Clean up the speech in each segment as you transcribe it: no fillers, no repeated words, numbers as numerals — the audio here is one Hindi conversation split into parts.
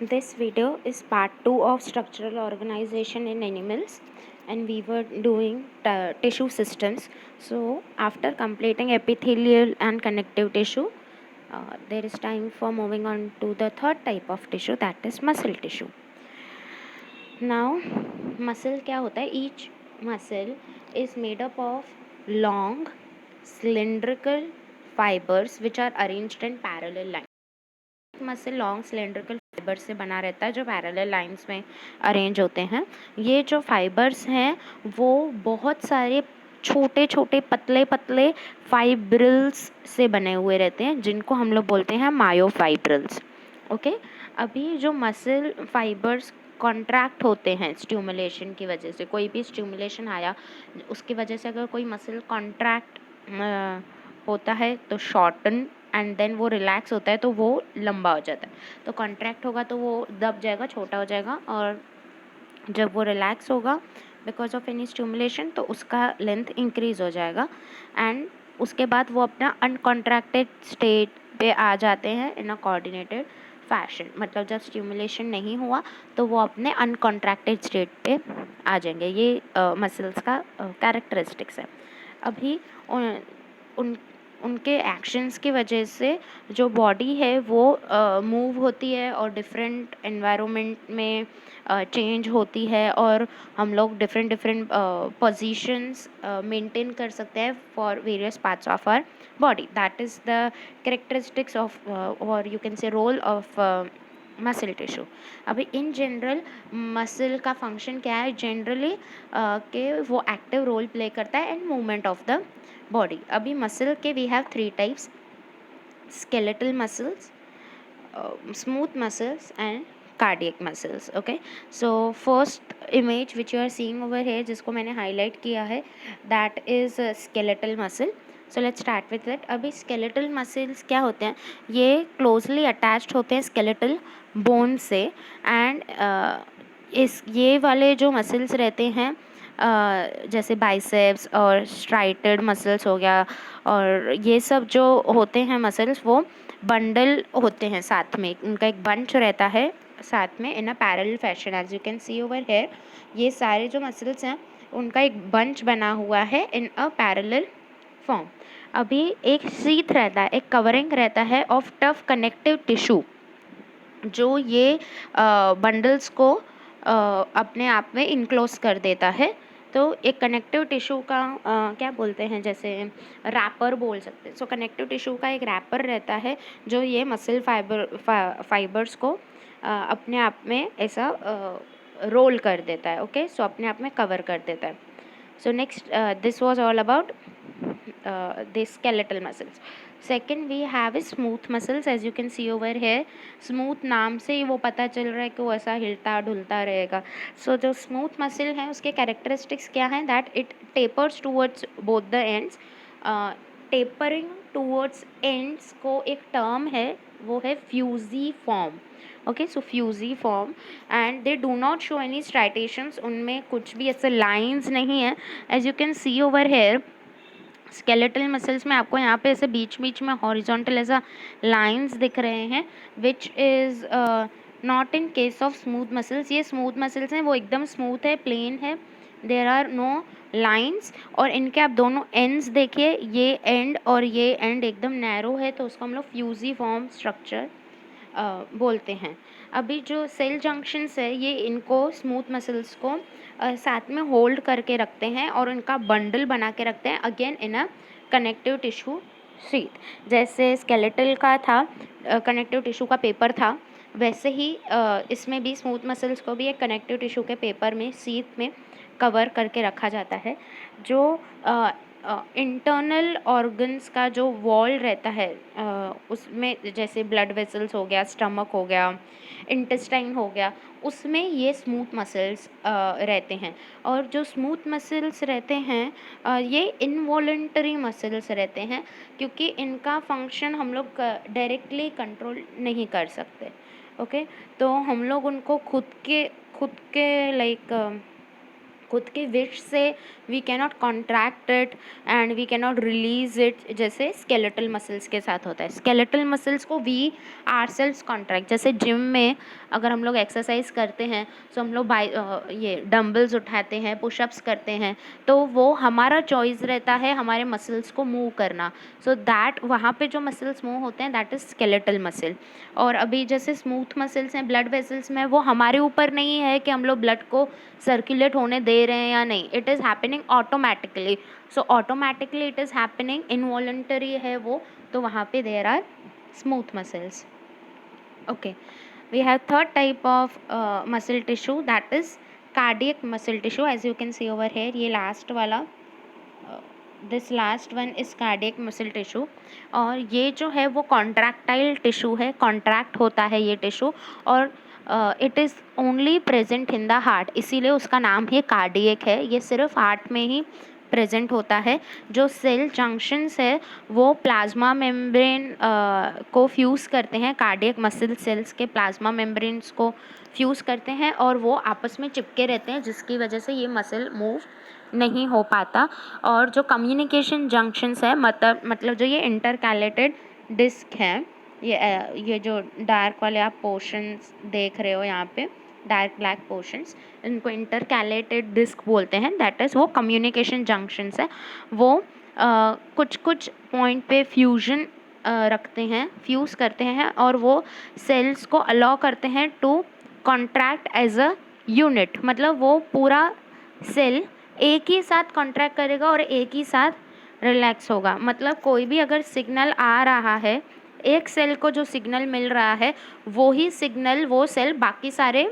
This video is part 2 of structural organization in animals, and we were doing tissue systems. So after completing epithelial and connective tissue, there is time for moving on to the third type of tissue, that is muscle tissue. Now muscle क्या होता है? Each muscle is made up of long cylindrical fibers which are arranged in parallel lines. Muscle long cylindrical fibres से बना रहता है जो पैरेलल लाइंस में अरेंज होते हैं. ये जो फाइबर्स हैं वो बहुत सारे छोटे छोटे पतले पतले फाइब्रिल्स से बने हुए रहते हैं जिनको हम लोग बोलते हैं मायोफाइब्रिल्स. ओके, अभी जो मसल फाइबर्स कॉन्ट्रैक्ट होते हैं स्टिमुलेशन की वजह से, कोई भी स्टिमुलेशन आया उसकी वजह से अगर कोई मसल कॉन्ट्रैक्ट होता है तो शॉर्टन एंड देन वो रिलैक्स होता है तो वो लंबा हो जाता है. तो कॉन्ट्रैक्ट होगा तो वो दब जाएगा, छोटा हो जाएगा, और जब वो रिलैक्स होगा बिकॉज ऑफ एनी स्टिमुलेशन तो उसका लेंथ इंक्रीज हो जाएगा. एंड उसके बाद वो अपना अनकॉन्ट्रैक्टेड स्टेट पे आ जाते हैं इन अ कोऑर्डिनेटेड फैशन. मतलब जब स्टिमुलेशन नहीं हुआ तो वो अपने अनकॉन्ट्रैक्टेड स्टेट पे आ जाएंगे. ये मसल्स का कैरेक्टरिस्टिक्स है. अभी उन उनके एक्शंस की वजह से जो बॉडी है वो मूव होती है और डिफरेंट एनवायरनमेंट में चेंज होती है, और हम लोग डिफरेंट डिफरेंट पोजीशंस मेंटेन कर सकते हैं for various parts of our body. That is the characteristics of और you can say role of muscle tissue. अभी इन जनरल मसल का फंक्शन क्या है जनरली कि वो एक्टिव रोल प्ले करता है in movement of the body. अभी मसल के we have 3 types: skeletal muscles, smooth muscles and cardiac muscles. Okay, so first image which you are seeing over here जिसको मैंने highlight किया है, that is skeletal muscle. So let's start with it. अभी skeletal muscles क्या होते हैं? ये closely attached होते हैं skeletal bone से, and ये वाले जो muscles रहते हैं जैसे बाइसेप्स और स्ट्राइटेड मसल्स हो गया, और ये सब जो होते हैं मसल्स वो बंडल होते हैं साथ में, उनका एक बंच रहता है साथ में in a parallel fashion. As you can see over here ये सारे जो मसल्स हैं उनका एक बंच बना हुआ है इन अ पैरेलल फॉर्म. अभी एक सीथ रहता है, एक कवरिंग रहता है ऑफ टफ कनेक्टिव टिश्यू जो ये बंडल्स को अपने आप में इनक्लोज कर देता है. तो एक कनेक्टिव टिश्यू का क्या बोलते हैं, जैसे रैपर बोल सकते हैं. सो कनेक्टिव टिश्यू का एक रैपर रहता है जो ये मसल फाइबर्स को अपने आप में ऐसा रोल कर देता है. ओके, सो अपने आप में कवर कर देता है. So next, this was all about the skeletal muscles. Second we have is smooth muscles. As you can see over here, smooth नाम से ही वो पता चल रहा है कि वो ऐसा हिलता डुलता रहेगा. So जो smooth muscle है उसके characteristics क्या हैं? That it tapers towards both the ends. Tapering towards ends को एक term है, वो है fusiform. Okay, so fusiform, and they do not show any striations. उनमें कुछ भी ऐसे लाइंस नहीं है. As you can see over here skeletal muscles में आपको यहाँ पे ऐसे बीच बीच में हॉरिजॉन्टल ऐसा लाइंस दिख रहे हैं, which is not in case of smooth muscles. ये स्मूथ मसल्स हैं वो एकदम स्मूथ है, प्लेन है, देर आर नो लाइंस. और इनके आप दोनों एंड्स देखिए, ये एंड और ये एंड एकदम नैरो है, तो उसको हम लोग फ्यूजिफॉर्म स्ट्रक्चर बोलते हैं. अभी जो सेल जंक्शंस है ये इनको स्मूथ मसल्स को साथ में होल्ड करके रखते हैं और इनका बंडल बना के रखते हैं again in a connective tissue sheet. जैसे स्केलेटल का था कनेक्टिव टिश्यू का पेपर था, वैसे ही इसमें भी स्मूथ मसल्स को भी एक कनेक्टिव टिश्यू के पेपर में शीट में कवर करके रखा जाता है. जो इंटरनल ऑर्गन्स का जो वॉल रहता है उसमें जैसे ब्लड वेसल्स हो गया, स्टमक हो गया, इंटेस्टाइन हो गया, उसमें ये स्मूथ मसल्स रहते हैं. और जो स्मूथ मसल्स रहते हैं ये इनवॉलेंटरी मसल्स रहते हैं क्योंकि इनका फंक्शन हम लोग डायरेक्टली कंट्रोल नहीं कर सकते. ओके, तो हम लोग उनको खुद के लाइक खुद के विश से we cannot contract it and we cannot release it, जैसे स्केलेटल मसल्स के साथ होता है। स्केलेटल मसल्स को वी आरसेल्व्स कॉन्ट्रैक्ट, जैसे जिम में अगर हम लोग एक्सरसाइज करते हैं तो हम लोग ये डंबल्स उठाते हैं, पुशअप्स करते हैं, तो वो हमारा चॉइस रहता है हमारे मसल्स को मूव करना। सो दैट वहाँ पे जो मसल्स मूव होते हैं दैट इज़ स्केलेटल मसल। और अभी जैसे स्मूथ मसल्स हैं ब्लड वेसल्स में, वो हमारे ऊपर नहीं है कि हम लोग ब्लड को सर्कुलेट होने दे रहे हैं या नहीं, it is happening automatically. So automatically it is happening, involuntary है वो, तो वहाँ पे there are smooth muscles. Okay, we have third type of muscle tissue, that is cardiac muscle tissue. As you can see over here, ये last वाला this last one is cardiac muscle tissue। और ये जो है वो contractile tissue है, contract होता है ये tissue, और it is only present in the heart, इसीलिए उसका नाम ही cardiac है। ये सिर्फ हार्ट में ही प्रेजेंट होता है। जो सेल जंक्शंस है वो प्लाज्मा मेम्ब्रेन को फ्यूज़ करते हैं, कार्डियक मसल सेल्स के प्लाज्मा मेम्ब्रेन्स को फ्यूज़ करते हैं और वो आपस में चिपके रहते हैं, जिसकी वजह से ये मसल मूव नहीं हो पाता। और जो कम्युनिकेशन जंक्शंस है, मतलब जो ये इंटरकैलेटेड डिस्क है, ये जो डार्क वाले आप पोर्शंस देख रहे हो यहाँ पे, डार्क ब्लैक पोर्शंस, इनको इंटरकैलेटेड डिस्क बोलते हैं। दैट इज़ वो कम्युनिकेशन जंक्शंस है। वो कुछ कुछ पॉइंट पे फ्यूजन रखते हैं, फ्यूज़ करते हैं, और वो सेल्स को अलाउ करते हैं to contract as a unit. मतलब वो पूरा सेल एक ही साथ कॉन्ट्रैक्ट करेगा और एक ही साथ रिलैक्स होगा। मतलब कोई भी अगर सिग्नल आ रहा है, एक सेल को जो सिग्नल मिल रहा है वो ही सिग्नल वो सेल बाकी सारे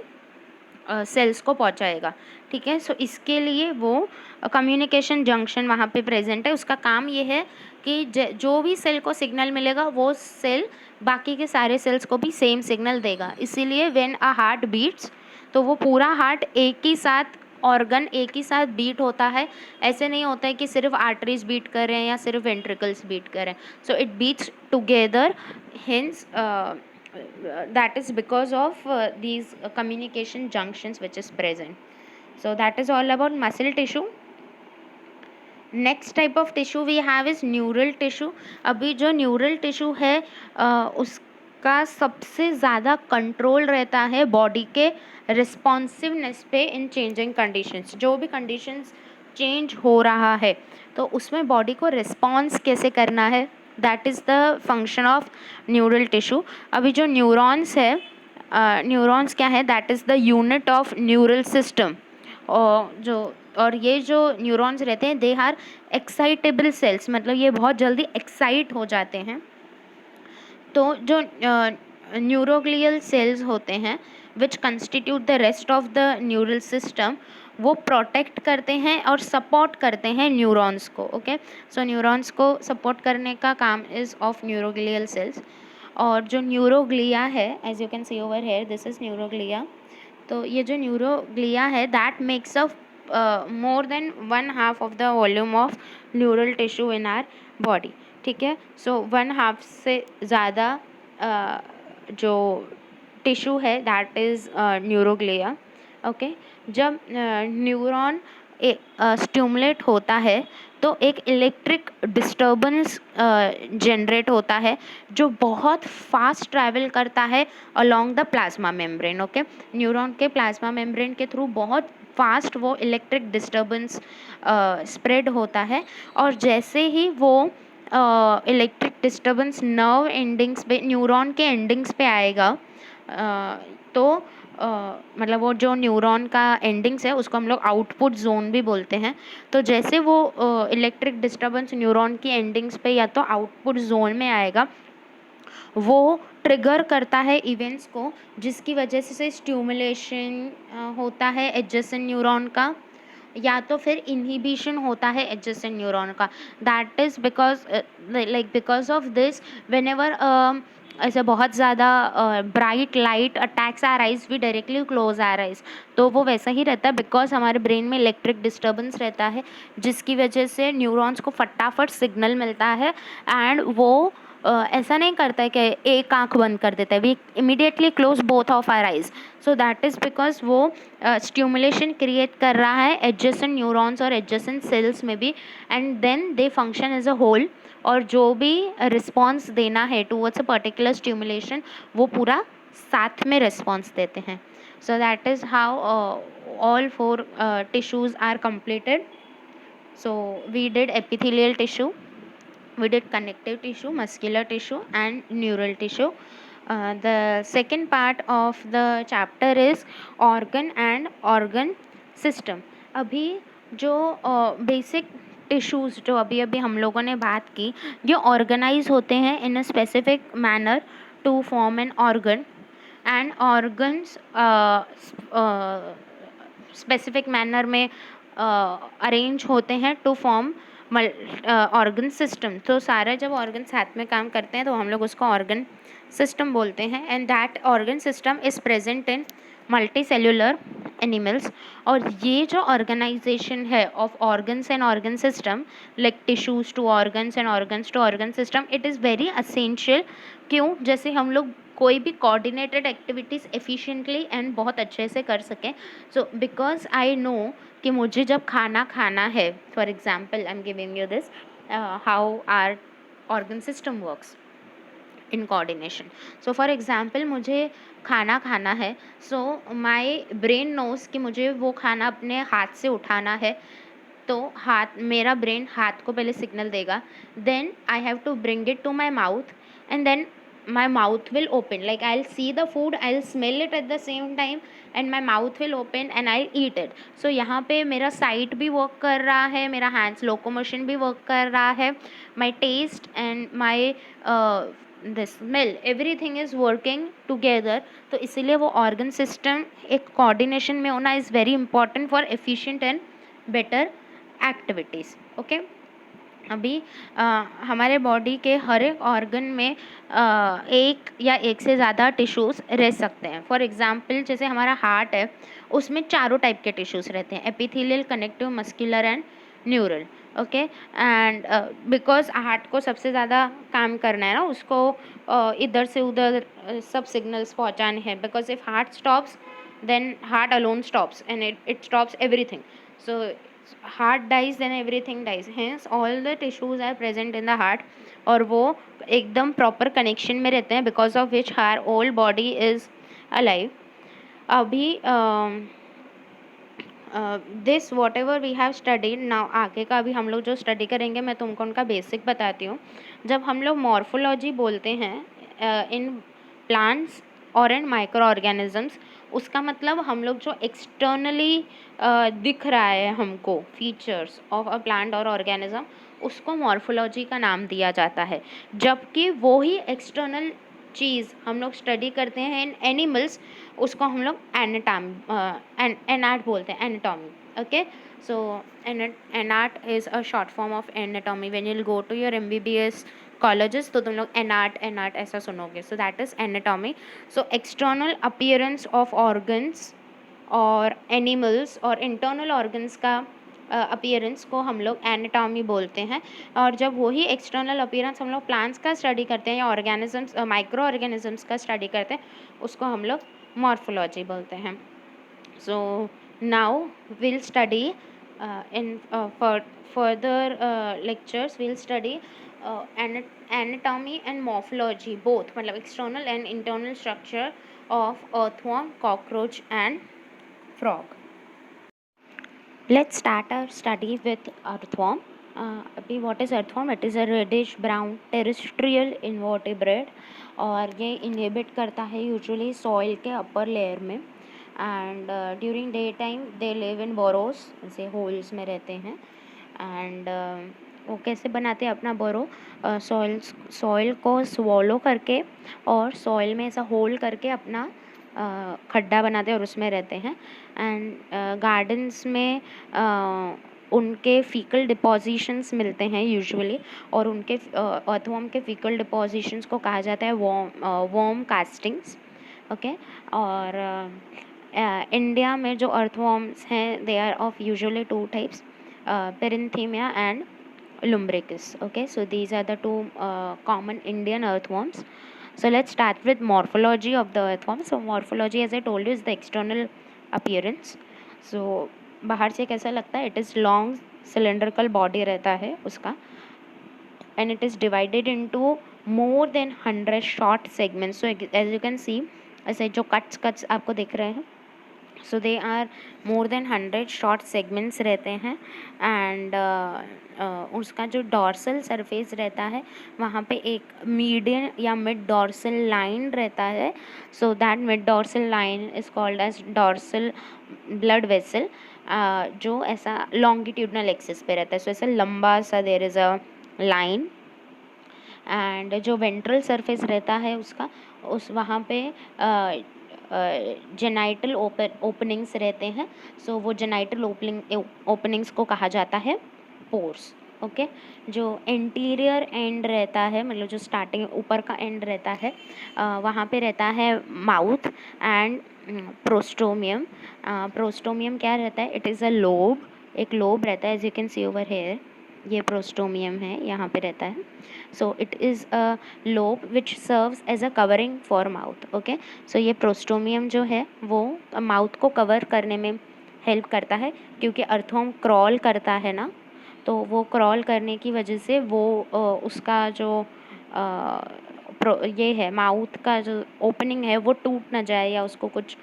सेल्स को पहुंचाएगा। ठीक है, सो इसके लिए वो कम्युनिकेशन जंक्शन वहाँ पे प्रेजेंट है। उसका काम ये है कि जो भी सेल को सिग्नल मिलेगा वो सेल बाकी के सारे सेल्स को भी सेम सिग्नल देगा। इसीलिए व्हेन अ हार्ट बीट्स, तो वो पूरा हार्ट एक ही साथ, ऑर्गन एक ही साथ बीट होता है। ऐसे नहीं होता है कि सिर्फ आर्टरीज बीट कर रहे हैं या सिर्फ वेंट्रिकल्स बीट कर रहे हैं। So it beats together, hence that is because of these communication junctions which is present। So that is all about muscle tissue। Next type of tissue we have is neural tissue. अभी जो न्यूरल टिश्यू है उसका सबसे ज़्यादा कंट्रोल रहता है बॉडी के रिस्पॉन्सिवनेस पे इन चेंजिंग कंडीशंस। जो भी कंडीशंस चेंज हो रहा है तो उसमें बॉडी को रिस्पॉन्स कैसे करना है, that is the function of neural tissue. अभी जो न्यूरॉन्स है, न्यूरॉन्स क्या है, that is the unit of neural system. और ये जो न्यूरॉन्स रहते हैं दे आर एक्साइटेबल सेल्स, मतलब ये बहुत जल्दी एक्साइट हो जाते हैं। तो जो न्यूरोग्लियल सेल्स होते हैं which constitute the rest of the neural system, वो प्रोटेक्ट करते हैं और सपोर्ट करते हैं न्यूरॉन्स को। ओके, सो न्यूरॉन्स को सपोर्ट करने का काम इज़ ऑफ न्यूरोग्लियल सेल्स। और जो न्यूरोग्लिया है, as you can see over here, this is neuroglia. तो ये जो न्यूरोग्लिया है that makes up more than 1/2 of the volume of neural tissue in our body. ठीक है, सो 1/2 से ज़्यादा जो टिश्यू है दैट इज़ न्यूरोग्लिया। ओके, जब न्यूरॉन स्टिमुलेट होता है तो एक इलेक्ट्रिक डिस्टर्बेंस जनरेट होता है जो बहुत फास्ट ट्रैवल करता है along the plasma membrane. Okay, neuron के प्लाज्मा मेम्ब्रेन के थ्रू बहुत फास्ट वो इलेक्ट्रिक डिस्टर्बेंस स्प्रेड होता है। और जैसे ही वो इलेक्ट्रिक डिस्टर्बेंस नर्व एंडिंग्स पे, न्यूरॉन के एंडिंग्स पे आएगा, तो मतलब वो जो न्यूरॉन का एंडिंग्स है उसको हम लोग आउटपुट जोन भी बोलते हैं। तो जैसे वो इलेक्ट्रिक डिस्टर्बेंस न्यूरॉन की एंडिंग्स पे या तो आउटपुट जोन में आएगा, वो ट्रिगर करता है इवेंट्स को, जिसकी वजह से स्टिमुलेशन होता है एडजेसेंट न्यूरॉन का, या तो फिर इनहिबिशन होता है एडजेसेंट न्यूरॉन का। That is because of this whenever ऐसे बहुत ज़्यादा bright light attacks our eyes, we directly close our eyes. तो वो वैसा ही रहता है बिकॉज हमारे ब्रेन में इलेक्ट्रिक डिस्टर्बेंस रहता है, जिसकी वजह से न्यूरॉन्स को फटाफट सिग्नल मिलता है एंड वो ऐसा नहीं करता है कि एक आँख बंद कर देता है, we immediately close both of our eyes. So that is because वो स्टिमुलेशन क्रिएट कर रहा है एडजेसेंट न्यूरॉन्स और एडजेसेंट सेल्स में भी, and then they function as a whole, और जो भी रिस्पॉन्स देना है टूवर्ड्स अ पर्टिकुलर स्टिमुलेशन वो पूरा साथ में रिस्पॉन्स देते हैं। सो that is how all four tissues are completed. So we did epithelial tissue, we did connective tissue, muscular tissue and neural tissue. The second part of the chapter is organ and organ system. अभी जो बेसिक टिश्यूज़ जो अभी अभी हम लोगों ने बात की, ये ऑर्गेनाइज होते हैं in a specific manner to form an organ, and organs specific manner में अरेंज होते हैं टू फॉर्म ऑर्गन सिस्टम। तो सारे जब ऑर्गन साथ में काम करते हैं तो हम लोग उसको ऑर्गन सिस्टम बोलते हैं, and that organ system is present in multicellular animals. और ये जो ऑर्गेनाइजेशन है of organs and organ system, like tissues to organs and organs to organ system, it is very essential. क्यों? जैसे हम लोग कोई भी कोऑर्डिनेटेड एक्टिविटीज़ एफिशिएंटली एंड बहुत अच्छे से कर सकें। सो बिकॉज आई नो कि मुझे जब खाना खाना है, for example I am giving you this how are organ system works in coordination. So for example मुझे खाना खाना है, सो माई ब्रेन नोज कि मुझे वो खाना अपने हाथ से उठाना है, तो मेरा ब्रेन हाथ को पहले सिग्नल देगा, then I have to bring it to my mouth, and then my mouth will open, like I'll see the food, I'll smell it at the same time, and my mouth will open and I'll eat it. So यहाँ पे मेरा sight भी work कर रहा है, मेरा hands locomotion भी work कर रहा है, my taste and my the smell, everything is working together. तो इसीलिए वो organ system एक coordination में होना is very important for efficient and better activities. Okay. अभी हमारे बॉडी के हर एक ऑर्गन में एक या एक से ज़्यादा टिश्यूज़ रह सकते हैं। फॉर एग्जांपल जैसे हमारा हार्ट है, उसमें चारों टाइप के टिश्यूज़ रहते हैं, epithelial, connective, muscular and neural. Okay, and because heart को सबसे ज़्यादा काम करना है ना, उसको इधर से उधर सब सिग्नल्स पहुंचाने हैं, because if heart stops then heart alone stops and it stops everything. So heart dies then everything dies, hence all the tissues are present in the heart, और वो एकदम proper connection में रहते हैं, because of which our whole body is alive. अभी this whatever we have studied now, आगे का अभी हम लोग जो स्टडी करेंगे मैं तुमको उनका बेसिक बताती हूँ। जब हम लोग मॉर्फोलॉजी बोलते हैं इन प्लांट्स और इन माइक्रो ऑर्गेनिजम्स, उसका मतलब हम लोग जो एक्सटर्नली दिख रहा है हमको फीचर्स ऑफ अ प्लांट और ऑर्गेनिज्म, उसको मॉर्फोलॉजी का नाम दिया जाता है। जबकि वो ही एक्सटर्नल चीज़ हम लोग स्टडी करते हैं इन एनिमल्स, उसको हम लोग एनाट बोलते हैं, anatomy. Okay, so anat is a short form of anatomy. When you will go to your MBBS colleges तो तुम लोग एनाट ऐसा सुनोगे, so that is anatomy. So external appearance of organs और एनिमल्स और इंटरनल ऑर्गन्स का अपीयरेंस को हम लोग एनाटॉमी बोलते हैं। और जब वही एक्सटर्नल अपीयरेंस हम लोग प्लांट्स का स्टडी करते हैं या ऑर्गेनिजम्स, माइक्रो ऑर्गेनिजम्स का स्टडी करते हैं, उसको हम लोग मॉर्फोलॉजी बोलते हैं। So now will study in further lectures will study anatomy and morphology both, मतलब external and internal structure of earthworm, cockroach and frog. Let's start our study with earthworm. अभी what is earthworm? It is a reddish brown terrestrial invertebrate, और ये inhabit करता है usually soil के upper layer में, and during daytime they live in burrows, ऐसे holes में रहते हैं, and वो कैसे बनाते हैं अपना बरो? सॉइल को स्वॉलो करके और सॉइल में ऐसा होल करके अपना खड्डा बनाते हैं और उसमें रहते हैं। एंड गार्डन्स में उनके फीकल डिपोजिशंस मिलते हैं यूजुअली, और उनके अर्थवर्म के फीकल डिपोजिशंस को कहा जाता है वर्म कास्टिंग्स। ओके, और इंडिया में जो अर्थवर्म्स हैं they are of usually 2 types, pheretima and lumbricus. Okay, so these are the two common Indian earthworms. So let's start with morphology of the earthworm. So morphology, as I told you, is the external appearance. So बाहर से कैसा लगता है? It is long cylindrical body रहता है उसका, and it is divided into more than 100 short segments. So as you can see, ऐसे जो cuts आपको दिख रहे हैं, so they are more than 100 short segments रहते हैं, and उसका जो डॉर्सल सरफेस रहता है वहाँ पे एक मीडियन या मिड डॉर्सल लाइन रहता है. So that mid dorsal line is called as dorsal blood vessel, जो ऐसा लॉन्गिट्यूडनल एक्सिस पे रहता है. सो ऐसा लंबा सा there is a line. And जो वेंट्रल सरफेस रहता है उसका, उस वहाँ पे जेनाइटल ओपनिंग्स रहते हैं. सो वो जेनाइटल ओपनिंग्स को कहा जाता है पोर्स. ओके, जो एंटीरियर एंड रहता है, मतलब जो स्टार्टिंग ऊपर का एंड रहता है, वहाँ पे रहता है माउथ एंड प्रोस्टोमियम. प्रोस्टोमियम क्या रहता है? इट इज़ अ लोब, एक लोब रहता है. As you can see over here, ये प्रोस्टोमियम है, यहाँ पे रहता है. So it is a lobe which serves as a covering for mouth. Okay, so ये प्रोस्टोमियम जो है वो माउथ को कवर करने में हेल्प करता है, क्योंकि अर्थवर्म क्रॉल करता है ना, तो वो क्रॉल करने की वजह से वो उसका जो ये है माउथ का जो ओपनिंग है वो टूट ना जाए या उसको कुछ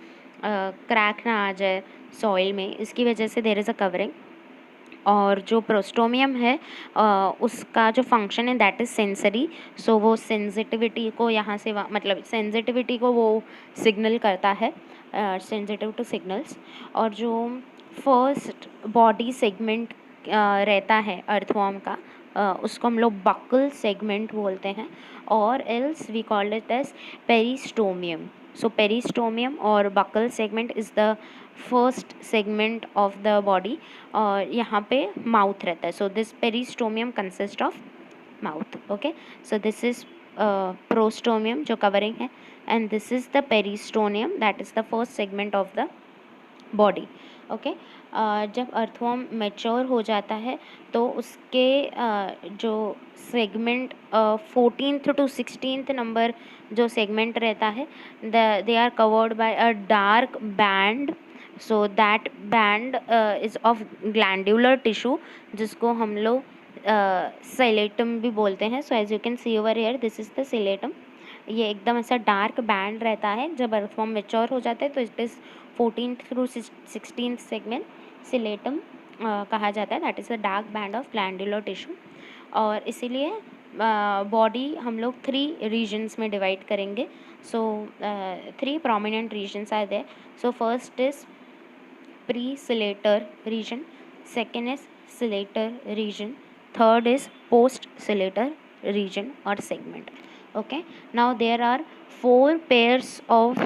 क्रैक ना आ जाए सॉइल में, इसकी वजह से देयर इज़ अ कवरिंग. और जो प्रोस्टोमियम है उसका जो फंक्शन है दैट इज़ सेंसरी. सो वो सेंसिटिविटी को यहाँ से मतलब सेंसिटिविटी को वो सिग्नल करता है, सेंसिटिव टू सिग्नल्स. और जो फर्स्ट बॉडी सेगमेंट रहता है अर्थवर्म का, उसको हम लोग बकल सेगमेंट बोलते हैं, और else we called it as peristomium. So peristomium और buccal segment is the first segment of the body, और यहाँ पे माउथ रहता है. So this peristomium consist of mouth. Okay, so this is prostomium जो कवरिंग है, and this is the peristomium that is the first segment of the body. Okay, जब अर्थवर्म मैच्योर हो जाता है तो उसके जो segment 14th to 16th number जो सेगमेंट रहता है, they are covered by a dark band. So that band is of glandular tissue, जिसको हम लोग सिलेटम भी बोलते हैं. So as you can see over here, this is the clitellum. ये एकदम ऐसा डार्क बैंड रहता है. जब अर्थवर्म मैच्योर हो जाता है तो it is 14th through 16th segment clitellum कहा जाता है. That is a dark band of glandular tissue. और इसीलिए बॉडी हम लोग 3 रीजन्स में डिवाइड करेंगे. सो 3 prominent regions are there. So first is pre-ciliator region, second is ciliator region, third is post-ciliator region or segment. Okay, now there are 4 pairs of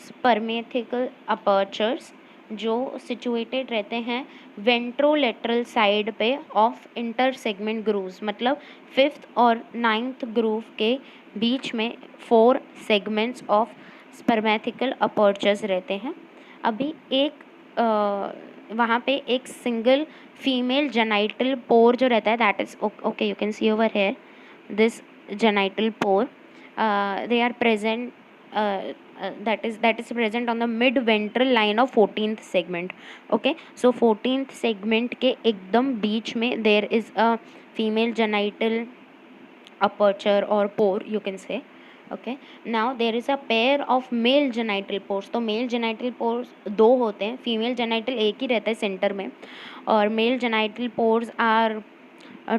spermatical apertures जो सिचुएटेड रहते हैं वेंट्रोलेटरल साइड पे ऑफ इंटर सेगमेंट ग्रूव्स. मतलब 5th और 9th ग्रूव के बीच में 4 सेगमेंट्स ऑफ स्पर्मेथिकल अपर्चर्स रहते हैं. अभी एक वहाँ पे एक सिंगल फीमेल जेनाइटल पोर जो रहता है, that is okay, you can see over here this genital pour. they are present that is present on the mid ventral line of 14th segment. Okay, so 14th segment के एकदम बीच में there is a female genital aperture or pore, you can say. Okay, now there is a pair of male genital pores. तो male genital pores 2 होते हैं, female genital एक ही रहता है सेंटर में, और male genital pores are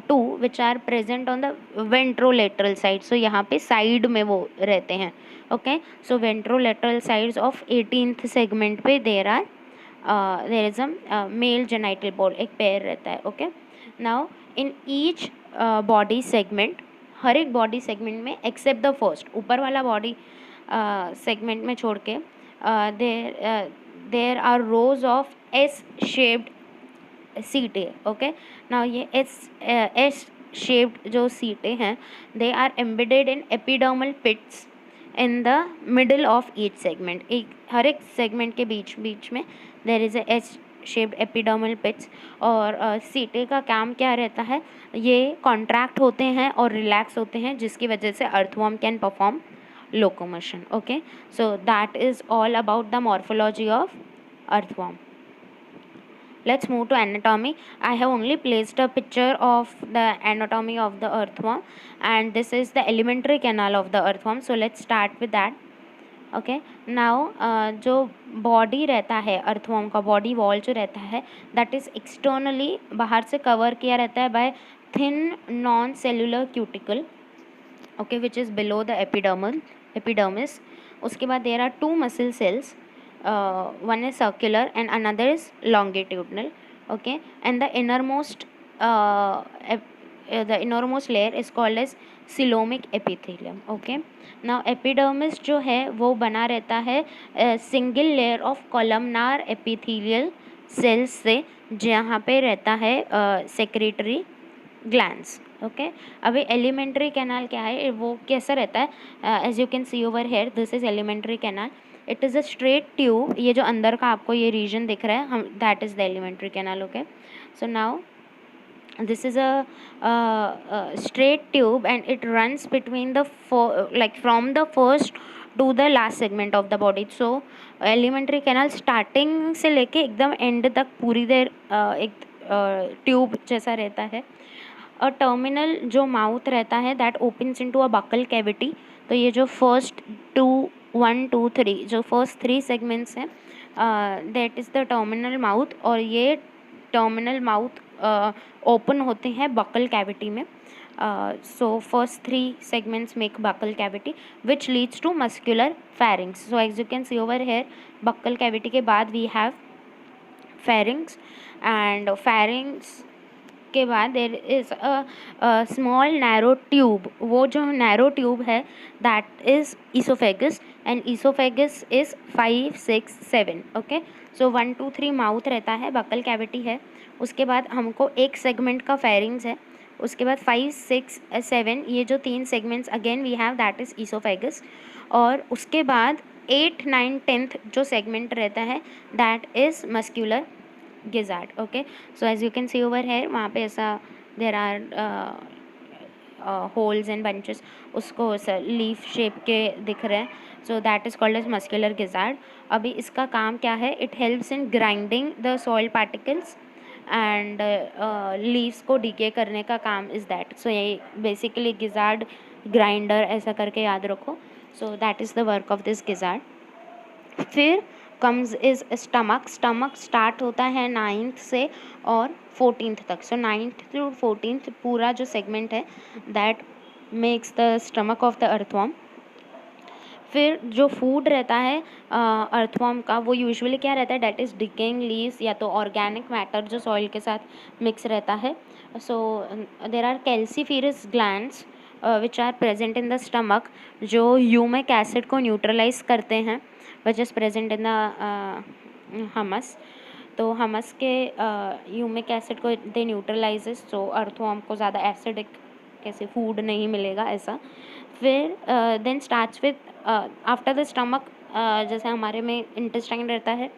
2 which are present on the ventrolateral side. So यहाँ पे साइड में वो रहते हैं. Okay, so ventrolateral sides of 18th segment पे there is a male genital pore, एक पेयर रहता है. Okay, now in each body segment, हर एक बॉडी सेगमेंट में एक्सेप्ट द फर्स्ट, ऊपर वाला बॉडी सेगमेंट में छोड़ के there are rows of S shaped setae. Okay, now ये एस शेप्ड जो सीटें हैं, they are embedded in epidermal pits in the middle of each segment. हर एक सेगमेंट के बीच में there is S shaped epidermal pits. और सीटे का काम क्या रहता है, ये कॉन्ट्रैक्ट होते हैं और रिलैक्स होते हैं, जिसकी वजह से earthworm can perform locomotion. Okay, so that is all about the morphology of earthworm. Let's move to anatomy. I have only placed a picture of the anatomy of the earthworm, and this is the alimentary canal of the earthworm. So let's start with that. Okay now जो बॉडी रहता है अर्थवर्म का, बॉडी वॉल जो रहता है, दैट इज़ एक्सटर्नली बाहर से कवर किया रहता है by thin non cellular cuticle, okay, which is below the epidermis. उसके बाद there are two muscle cells, one is circular and another is longitudinal. Okay, and the innermost layer is called as coelomic epithelium. Okay, now epidermis जो है वो बना रहता है single layer of columnar epithelial cells से, जहाँ पे रहता है secretory glands. ओके, अभी एलिमेंट्री कैनाल क्या है, वो कैसा रहता है, as you can see over here, this is alimentary canal. It is a straight tube. ये जो अंदर का आपको ये रीजन दिख रहा है, हम that is the alimentary canal. Okay, so now this is a straight tube and it runs between the like from the first to the last segment of the body. So elementary canal starting से लेके एकदम end तक पूरी देर एक ट्यूब जैसा रहता है. और टर्मिनल जो माउथ रहता है that opens into a buccal cavity. तो ये जो फर्स्ट 1 2 3 जो फर्स्ट 3 सेगमेंट्स हैं, that is the terminal mouth. और ये टर्मिनल माउथ ओपन होते हैं बकल कैविटी में. So first 3 segments make buccal cavity which leads to muscular pharynx. So as you can see over here, buccal cavity के बाद we have pharynx, and pharynx के बाद देर is a small narrow tube. वो जो नैरो ट्यूब है that is oesophagus, and oesophagus is 5 6 7. Okay, so 1 2 3 mouth रहता है, बकल कैविटी है. उसके बाद हमको एक सेगमेंट का फेरिंग्स है. उसके बाद 5 6 7 ये जो 3 segments again we have that is oesophagus. और उसके बाद 8 9 10th जो सेगमेंट रहता है that is muscular gizzard. Okay, so as you can see over here, वहाँ पे ऐसा there are holes and bunches, उसको लीफ शेप के दिख रहे हैं. so that is called as muscular gizzard. अभी इसका काम क्या है, it helps in grinding the soil particles and leaves को decay करने का काम is that. so ये basically gizzard grinder ऐसा करके याद रखो. so that is the work of this gizzard. फिर comes is stomach. Stomach start होता है 9th से और 14th तक. सो 9th टू 14th पूरा जो सेगमेंट है that makes the stomach of the earthworm. फिर जो फूड रहता है अर्थवर्म का, वो यूजुअली क्या रहता है, डैट इज़ डिकेइंग लीव्स या तो ऑर्गेनिक मैटर जो सॉइल के साथ मिक्स रहता है. So there are calciferous glands which are present in the stomach, जो ह्यूमिक एसिड को न्यूट्रलाइज करते हैं, which is present in the humus. तो हमस के ह्यूमिक एसिड को दे न्यूट्रलाइजेस, सो अर्थवर्म को ज़्यादा एसिडिक कैसे फूड नहीं मिलेगा ऐसा. फिर then starts with after the stomach, जैसे हमारे में इंटेस्टाइन रहता है,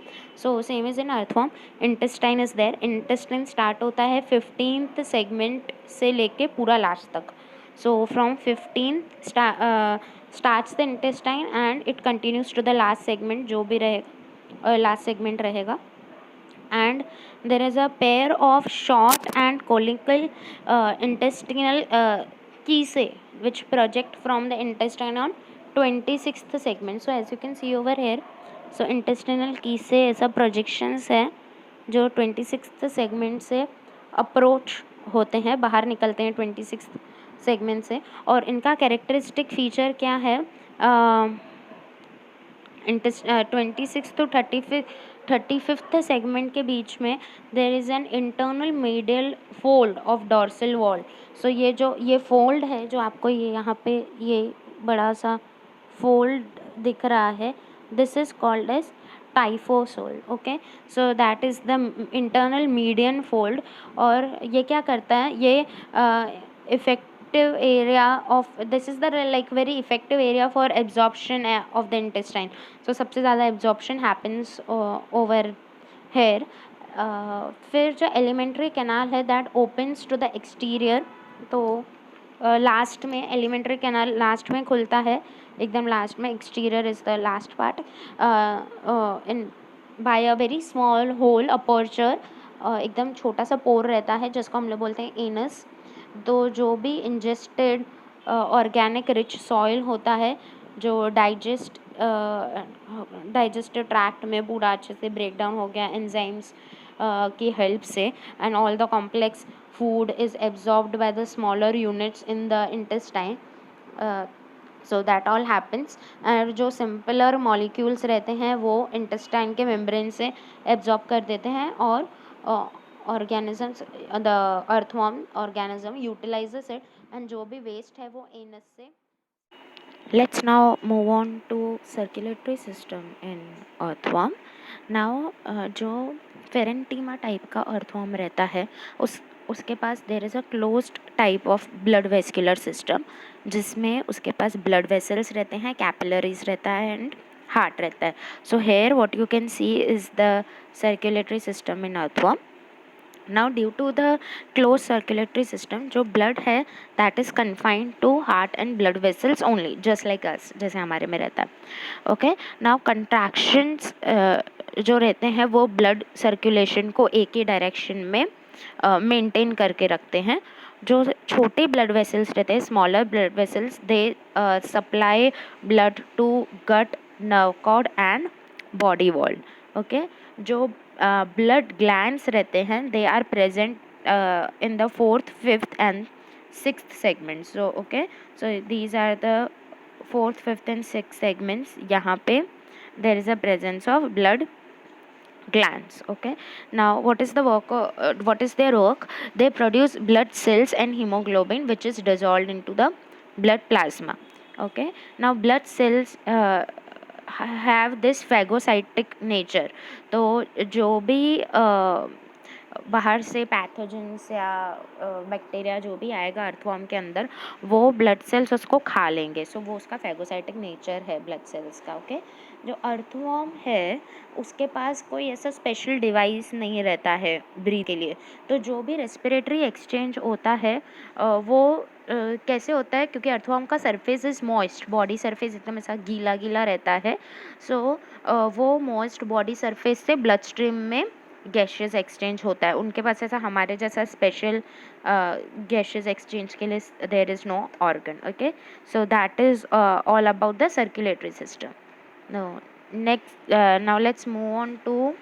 so same is in earthworm. Intestine is there. Intestine start होता है 15th सेगमेंट से लेके पूरा लास्ट तक. So from 15th starts the intestine and it continues to the last segment जो भी रहेगा, last segment रहेगा. and there is a pair of short and conical intestinal chisae which project from the intestine on 26th segment. so as you can see over here, so intestinal chisae ऐसा projections है जो 26th segment से अप्रोच होते हैं, बाहर निकलते हैं 26th सेगमेंट से. और इनका कैरेक्टरिस्टिक फीचर क्या है, 26 to 35th सेगमेंट के बीच में there is an internal medial fold of dorsal wall. So ये फोल्ड है जो आपको ये यहाँ पे ये बड़ा सा फोल्ड दिख रहा है, this is called as typhlosole. Okay, so that is the internal median fold. और ये क्या करता है, ये effective area of this is the like very effective area for absorption of the intestine. so सबसे ज़्यादा absorption happens over here. फिर जो एलिमेंट्री कैनाल है that opens to the exterior, तो लास्ट में एलिमेंट्री कैनाल लास्ट में खुलता है, एकदम लास्ट में. Exterior is the last part in by a very small hole aperture. एकदम छोटा सा पोर रहता है जिसको हम लोग बोलते हैं एनस. तो जो भी इंजेस्टेड ऑर्गेनिक रिच सॉइल होता है, जो डाइजेस्टिव ट्रैक्ट में पूरा अच्छे से ब्रेक डाउन हो गया एंजाइम्स की हेल्प से, and all the complex food is absorbed by the smaller units in the intestine. So that all happens. और जो सिंपलर मॉलिक्यूल्स रहते हैं वो इंटेस्टाइन के मेम्ब्रेन से एब्जॉर्ब कर देते हैं, और organisms the earthworm organism utilises it, and जो भी वेस्ट है वो एनस से. Let's now move on to circulatory system in earthworm. Now जो फेरेंटीमा टाइप का अर्थवर्म रहता है उसके पास there is a closed type of blood vascular system, जिसमें उसके पास ब्लड वेसल्स रहते हैं, कैपिलरीज रहता है एंड हार्ट रहता है. So here what you can C is the circulatory system in earthworm. Now due to the closed circulatory system, जो blood है that is confined to heart and blood vessels only, just like us, जैसे हमारे में रहता है. Okay, now contractions जो रहते हैं वो blood circulation को एक ही direction में maintain करके रखते हैं. जो छोटे blood vessels रहते हैं, smaller blood vessels, they supply blood to gut, nerve cord and body wall. Okay, जो blood glands रहते हैं they are present in the 4th, 5th and 6th segments. So okay, so these are the 4th, 5th and 6th segments. यहाँ पे there is a presence of blood glands. Okay, now what is their work? They produce blood cells and hemoglobin which is dissolved into the blood plasma. Okay, now blood cells have this phagocytic nature. तो जो भी बाहर से पैथोजेंस या बैक्टीरिया जो भी आएगा अर्थवर्म के अंदर, वो ब्लड सेल्स उसको खा लेंगे. सो वो उसका फैगोसाइटिक नेचर है ब्लड सेल्स का. ओके, जो अर्थवर्म है उसके पास कोई ऐसा स्पेशल डिवाइस नहीं रहता है ब्रीथ के लिए. तो जो भी रेस्पिरेटरी एक्सचेंज होता है वो कैसे होता है, क्योंकि अर्थवर्म का surface is moist, body surface एकदम ऐसा गीला गीला रहता है. सो वो मॉइस्ट बॉडी सरफेस से ब्लड स्ट्रीम में गैसेस एक्सचेंज होता है. उनके पास ऐसा हमारे जैसा स्पेशल गैसेस एक्सचेंज के लिए there is no organ. Okay, so that is all about the circulatory system. now let's move on to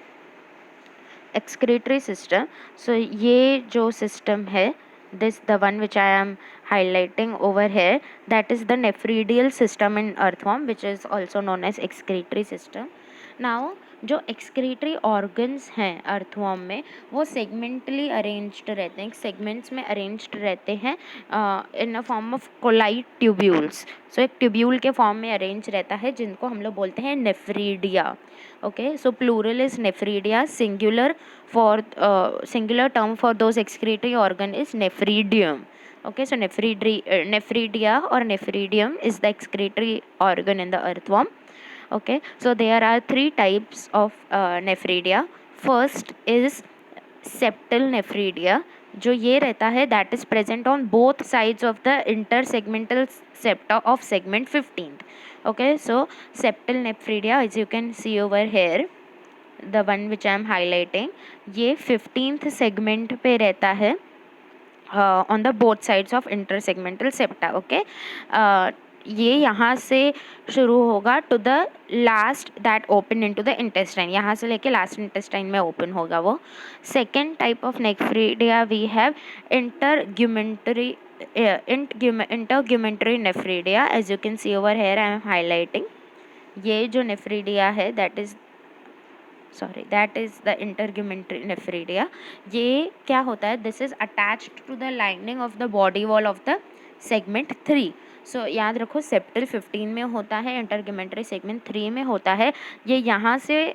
excretory system. So ये जो system है, this the one which I am highlighting over here, that is the nephridial system in earthworm, which is also known as excretory system. Now जो एक्सक्रीटरी ऑर्गन्स हैं अर्थवर्म में वो सेगमेंटली अरेंज्ड रहते हैं, सेगमेंट्स में अरेंज्ड रहते हैं in a form of coiled tubules. So एक ट्यूब्यूल के फॉर्म में अरेंज रहता है जिनको हम लोग बोलते हैं nephridia. Okay, so plural is nephridia, singular term for those excretory organ is nephridium. Okay, so nephridia or nephridium is the excretory organ in the earthworm. Okay, so there are 3 types of nephridia. First is septal nephridia, जो ये रहता है that is present on both sides of the intersegmental septa of segment 15th. Okay, so septal nephridia, as you can see over here, the one which I am highlighting, ये 15th segment पे रहता है on the both sides of intersegmental septa. Okay, ये यहाँ से शुरू होगा to the last that open into the intestine, यहाँ से लेके लास्ट इंटेस्टाइन में ओपन होगा वो. Second type of nephridia we have integumentary nephridia. As you can see over here I am highlighting. ये जो नेफ्रीडिया है that is the intergumentary nephridia. ये क्या होता है, this is attached to the lining of the body wall of the segment 3. सो याद रखो सेप्टल 15 में होता है, इंटरगुमेंटरी सेगमेंट 3 में होता है. ये यहाँ से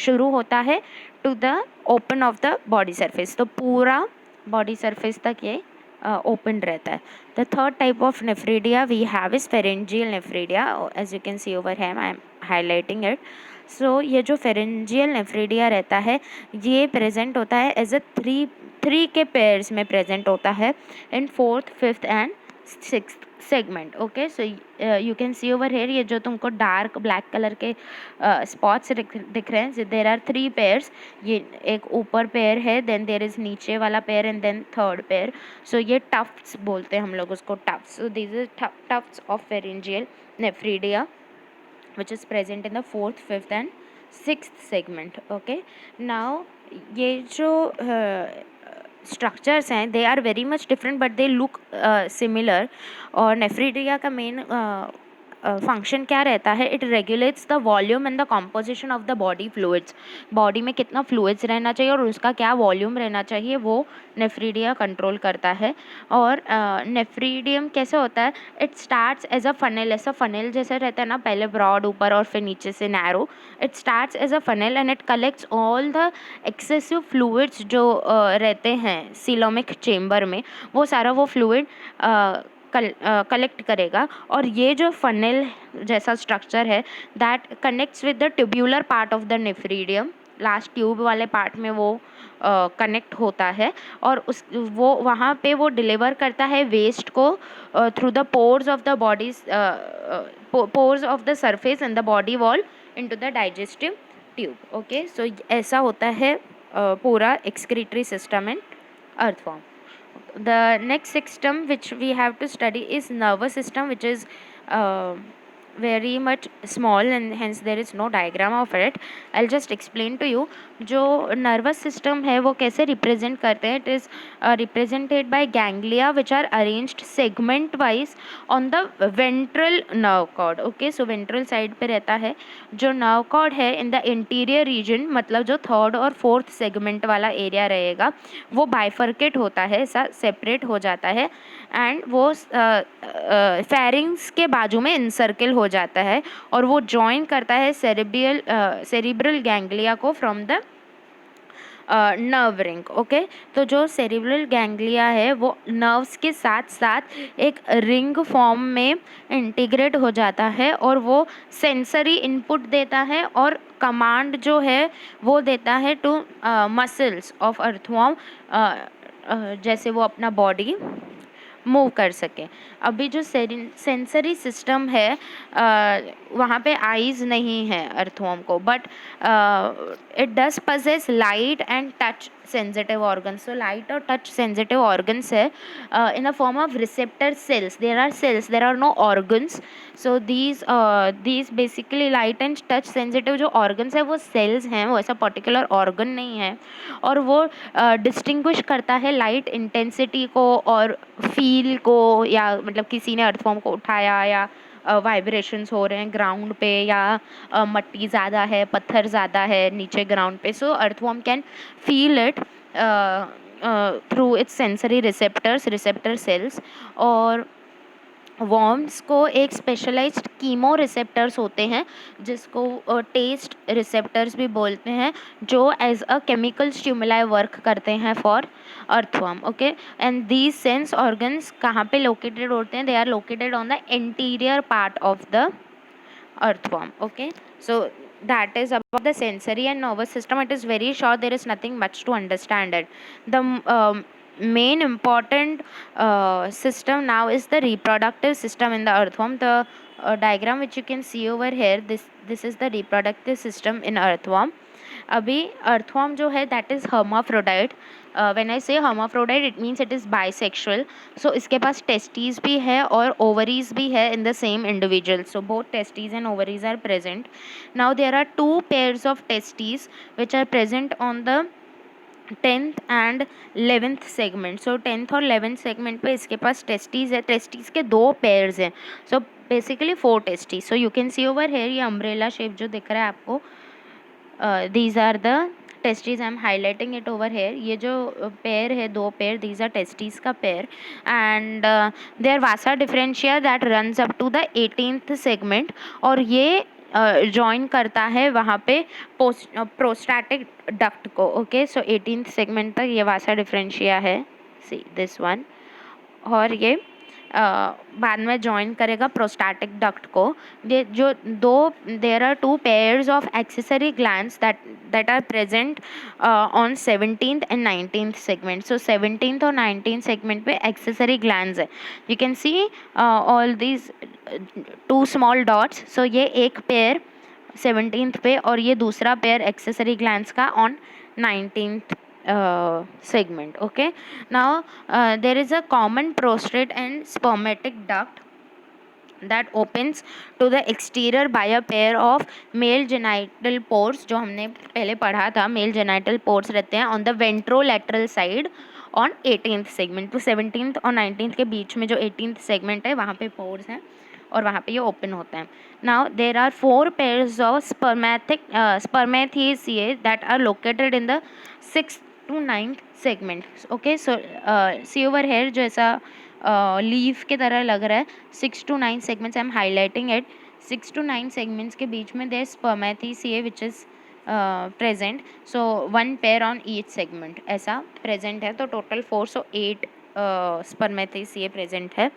शुरू होता है to the open of the body surface, तो पूरा बॉडी सरफेस तक ये ओपन रहता है. The third type of nephridia we have is pharyngeal nephridia. As you can see over here I am highlighting it. So ये जो फेरेंजियल नेफ्रिडिया रहता है ये प्रेजेंट होता है एज अ थ्री के पेयर्स में प्रेजेंट होता है in fourth, fifth and sixth segment. Okay, so you can see over here, ये जो तुमको डार्क ब्लैक कलर के स्पॉट्स दिख रहे हैं, देर आर 3 पेयर्स. ये एक ऊपर पेयर है, देन देर इज नीचे वाला pair and then third pair. So ये टफ्ट्स बोलते हैं हम लोग उसको, tufts. So this is tufts of pharyngeal nephridia which is present in the fourth, fifth and sixth segment. Okay, now ये जो structures हैं they are very much different but they look similar. और नेफ्रिडिया का मेन फंक्शन क्या रहता है, it regulates the volume and the composition of the body fluids. Body में कितना फ्लूइड्स रहना चाहिए और उसका क्या वॉल्यूम रहना चाहिए वो नेफ्रिडिया कंट्रोल करता है. और नेफ्रिडियम कैसे होता है, it starts as a funnel. ऐसा फनेल जैसे रहता है ना, पहले ब्रॉड ऊपर और फिर नीचे से narrow. It starts as a funnel and it collects all the excessive fluids जो रहते हैं सीलोमिक चेम्बर में, वो सारा वो फ्लूइड कलेक्ट करेगा. और ये जो फनेल जैसा स्ट्रक्चर है that connects with the tubular part of the nephridium. Last tube वाले पार्ट में वो कनेक्ट होता है और वो वहाँ पे वो डिलीवर करता है वेस्ट को through the pores of the bodies, pores of the surface and the body wall into the digestive tube. Okay, so ऐसा होता है पूरा excretory system in earthworm. The next system which we have to study is nervous system, which is very much small and hence there is no diagram of it. I'll just explain to you. जो nervous system है वो कैसे represent करते हैं, it is represented by ganglia which are arranged segment wise on the ventral nerve cord. Okay, so ventral side पे रहता है. जो nerve cord है in the anterior region, मतलब जो थर्ड और फोर्थ सेगमेंट वाला एरिया रहेगा वो बाइफर्केट होता है, ऐसा सेपरेट हो जाता है एंड वो फेरिंग्स के बाजू में इनसर्किल हो जाता है और वो जॉइन करता है सेरिब्रल गैंग्लिया को from the nerve ring. Okay, तो जो सेरिब्रल गैंग्लिया है वो नर्व्स के साथ साथ एक रिंग फॉर्म में इंटीग्रेट हो जाता है और वो सेंसरी इनपुट देता है और कमांड जो है वो देता है टू मसल्स ऑफ अर्थवॉर्म, जैसे वो अपना बॉडी मूव कर सके. अभी जो सेंसरी सिस्टम है वहाँ पे आईज नहीं है अर्थवॉर्म को, but it does possess light and touch sensitive organs. So light और टच सेंसिटिव ऑर्गन्स है in the form of receptor cells. There are cells, there are no organs. So these basically light and touch sensitive जो ऑर्गन्स है वो सेल्स हैं, वो ऐसा पर्टिकुलर ऑर्गन नहीं है. और वो डिस्टिंग्विश करता है लाइट इंटेंसिटी को और फील को, या मतलब किसी ने अर्थवॉर्म को उठाया या वाइब्रेशंस हो रहे हैं ग्राउंड पे या मट्टी ज़्यादा है, पत्थर ज़्यादा है नीचे ग्राउंड पे. So earthworm can feel it through its sensory receptor cells. और वॉर्म्स को एक स्पेशलाइज्ड कीमो रिसेप्टर्स होते हैं जिसको टेस्ट रिसेप्टर्स भी बोलते हैं, जो as a chemical stimuli work करते हैं for earthworm. Okay, and these sense organs कहाँ पे लोकेटेड होते हैं, they are located on the interior part of the earthworm. Okay, so that is about the sensory and nervous system. It is very short, there is nothing much to understand it. The main important system now is the reproductive system in the earthworm. The diagram which you can see over here, this is the reproductive system in earthworm. अभी earthworm जो है that is hermaphrodite. When I say hermaphrodite it means it is bisexual. So इसके पास testes भी है और ovaries भी है in the same individual. So both testes and ovaries are present. Now there are 2 pairs of testes which are present on the 10th and 11th segment. So 10th और 11th segment पे इसके पास testes है. testes के 2 pairs हैं. So basically 4 testes. So you can see over here ये umbrella shape जो दिख रहा है आपको, these are the testes. I am highlighting it over here. ये जो पेयर है 2 पेयर, these are testes का pair and their vasa differentia that runs up to the 18th segment. और ये जॉइन करता है वहाँ पे प्रोस्टैटिक डक्ट को. ओके, सो 18th सेगमेंट तक ये वासा डिफरेंशिया है, सी दिस वन. और ये बाद में ज्वाइन करेगा प्रोस्टैटिक डक्ट को। ये जो दो there are two pairs of accessory glands that are present on 17th and 19th segment. So 17th और 19th सेगमेंट पे एक्सेसरी ग्लैंड्स है। You can see all these two small dots. So ये एक पेयर 17th पे और ये दूसरा पेयर एक्सेसरी ग्लैंड्स का on 19th segment. Okay, now there is a common prostate and spermatic duct that opens to the exterior by a pair of male genital pores। जो हमने पहले पढ़ा था, male genital pores रहते हैं on the ventrolateral side on 18th segment। तो 17th और 19th के बीच में जो 18th segment है वहाँ पे pores हैं और वहाँ पे ये ओपन होते हैं। Now there are 4 pairs of spermathecae that are located in the 6th to 9th segment। Okay, so see over here जो ऐसा लीफ के तरह लग रहा है, 6 to 9 segments I am highlighting it. 6 to 9 segments के बीच में देर spermathecae which is present. So 1 pair on each segment ऐसा प्रेजेंट है। तो टोटल 4, सो 8 spermathecae प्रेजेंट है।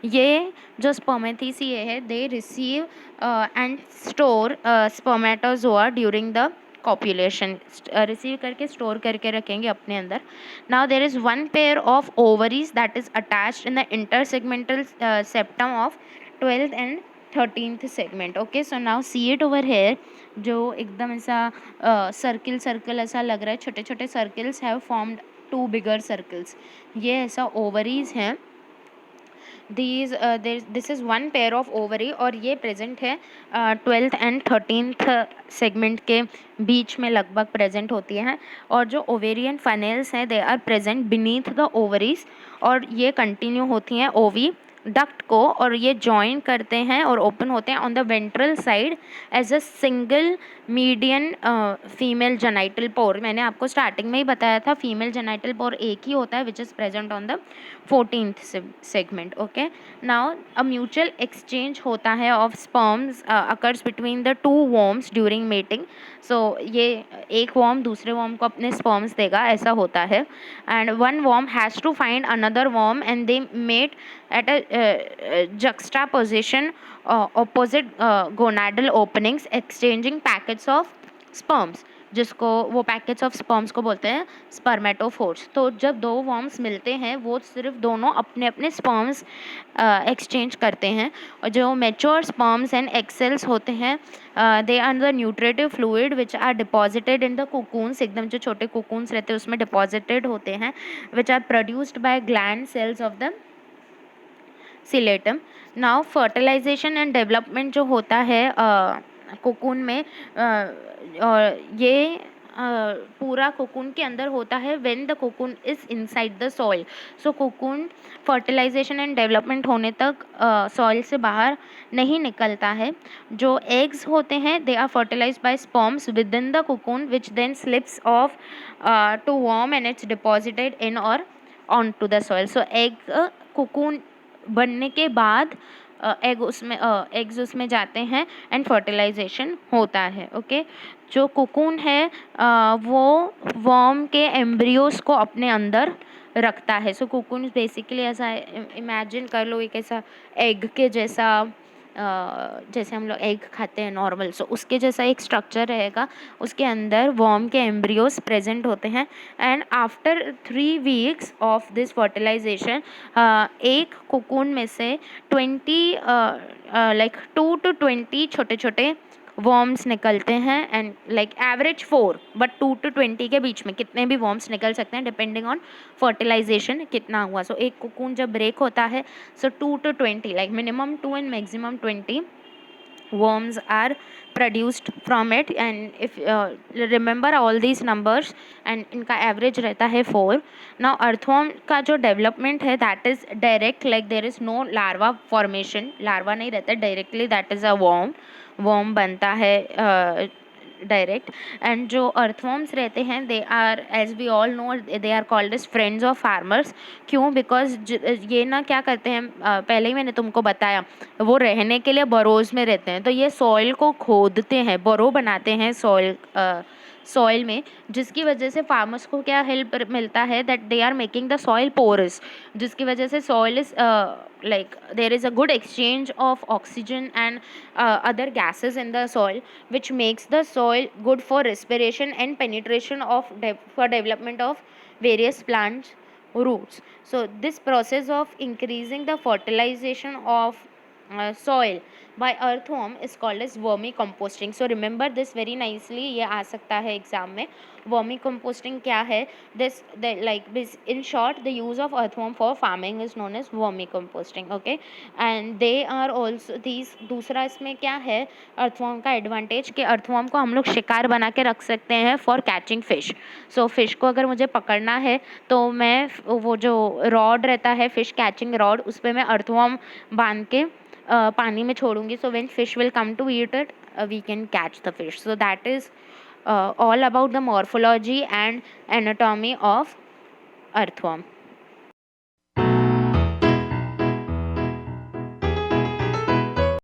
ये जो spermathecae है they receive and store spermatozoa during the copulation. Receive करके स्टोर करके रखेंगे अपने अंदर। Now there is 1 pair of ovaries that is attached in the intersegmental septum of 12th and 13th segment. Okay, so now see it over here. जो एकदम ऐसा सर्किल सर्कल ऐसा लग रहा है, छोटे छोटे circles have formed 2 bigger circles. ये ऐसा ओवरीज हैं। This is 1 pair of ovary और ये प्रेजेंट है 12th एंड 13th सेगमेंट के बीच में लगभग प्रेजेंट होती हैं। और जो ओवेरियन फनेल्स हैं they are present beneath the ovaries और ये कंटिन्यू होती हैं ओवी डक्ट को और ये ज्वाइन करते हैं और ओपन होते हैं on the ventral side as a single median female genital pore. मैंने आपको स्टार्टिंग में ही बताया था फीमेल जेनाइटल पोर एक ही होता है which is present on the 14th segment. Okay, now a mutual exchange होता है of sperms occurs between the 2 worms during mating. So ये एक वॉर्म दूसरे वॉर्म को अपने स्पर्म्स देगा, ऐसा होता है। And 1 worm has to find another worm and they mate at a juxtaposition opposite gonadal openings exchanging packets of sperms, जिसको वो पैकेट्स ऑफ स्पर्म्स को बोलते हैं स्पर्मेटोफोर्स। तो जब 2 वॉर्म्स मिलते हैं वो सिर्फ दोनों अपने अपने स्पर्म्स एक्सचेंज करते हैं। और जो मेच्योर स्पर्म्स एंड एक्सेल्स होते हैं they are the nutritive fluid which are deposited in the cocoons. एकदम जो छोटे कोकून्स रहते हैं उसमें डिपॉजिटेड होते हैं which are produced by gland cells of the clitellum. Now fertilization and development जो होता है कोकून में और ये पूरा कोकून के अंदर होता है when the cocoon is inside the soil. So cocoon fertilization and development होने तक सॉइल से बाहर नहीं निकलता है। जो एग्स होते हैं they are fertilized by sperms within the cocoon which then slips off to worm and it's deposited in और on to the soil. So egg cocoon बनने के बाद एग्स उसमें जाते हैं एंड फर्टिलाइजेशन होता है। ओके, जो कोकून है वो वॉर्म के एम्ब्रियोज को अपने अंदर रखता है। सो कोकून बेसिकली ऐसा इमेजिन कर लो एक ऐसा एग के जैसा जैसे हम लोग एग खाते हैं नॉर्मल, सो उसके जैसा एक स्ट्रक्चर रहेगा। उसके अंदर वॉर्म के एम्ब्रियोज प्रेजेंट होते हैं and after 3 weeks of this fertilization एक कोकून में से 20 लाइक 2 to 20 छोटे छोटे वॉर्म्स निकलते हैं and like average 4 but 2 to 20 के बीच में कितने भी वॉर्म्स निकल सकते हैं डिपेंडिंग ऑन फर्टिलाइजेशन कितना हुआ। सो एक कोकून जब ब्रेक होता है सो 2 to 20 like minimum 2 and maximum 20 worms are produced from it and if remember all these numbers and इनका एवरेज रहता है 4। now earthworm का जो डेवलपमेंट है that is direct like there is no larva formation, larva नहीं रहता directly, that is a worm बनता है डायरेक्ट। एंड जो अर्थवॉर्म्स रहते हैं they are as we all know they are called as friends of farmers. क्यों? बिकॉज ये ना क्या करते हैं पहले ही मैंने तुमको बताया वो रहने के लिए बरोज में रहते हैं। तो ये सॉइल को खोदते हैं, बरो बनाते हैं सॉइल में, जिसकी वजह से फार्मर्स को क्या हेल्प मिलता है, that they are making the soil porous, जिसकी वजह से soil is like there is a good exchange of oxygen and other gases in the soil, which makes the soil good for respiration and penetration of for development of various plants roots. So this process of increasing the fertilization of soil by earthworm is called as vermicomposting. So remember this very nicely, ये आ सकता है एग्जाम में. Vermicomposting क्या है? This like this in short, the use of earthworm for farming is known as vermicomposting. Okay, and they are also these. दूसरा इसमें क्या है earthworm का एडवांटेज, कि earthworm को हम लोग शिकार बना के रख सकते हैं for catching fish. So fish को अगर मुझे पकड़ना है तो मैं वो जो रॉड रहता है फिश कैचिंग रॉड, उस पर मैं earthworm बांध के पानी में छोड़ूंगी. So when fish will come to eat it, we can catch the fish. So that is all about the morphology and anatomy of earthworm.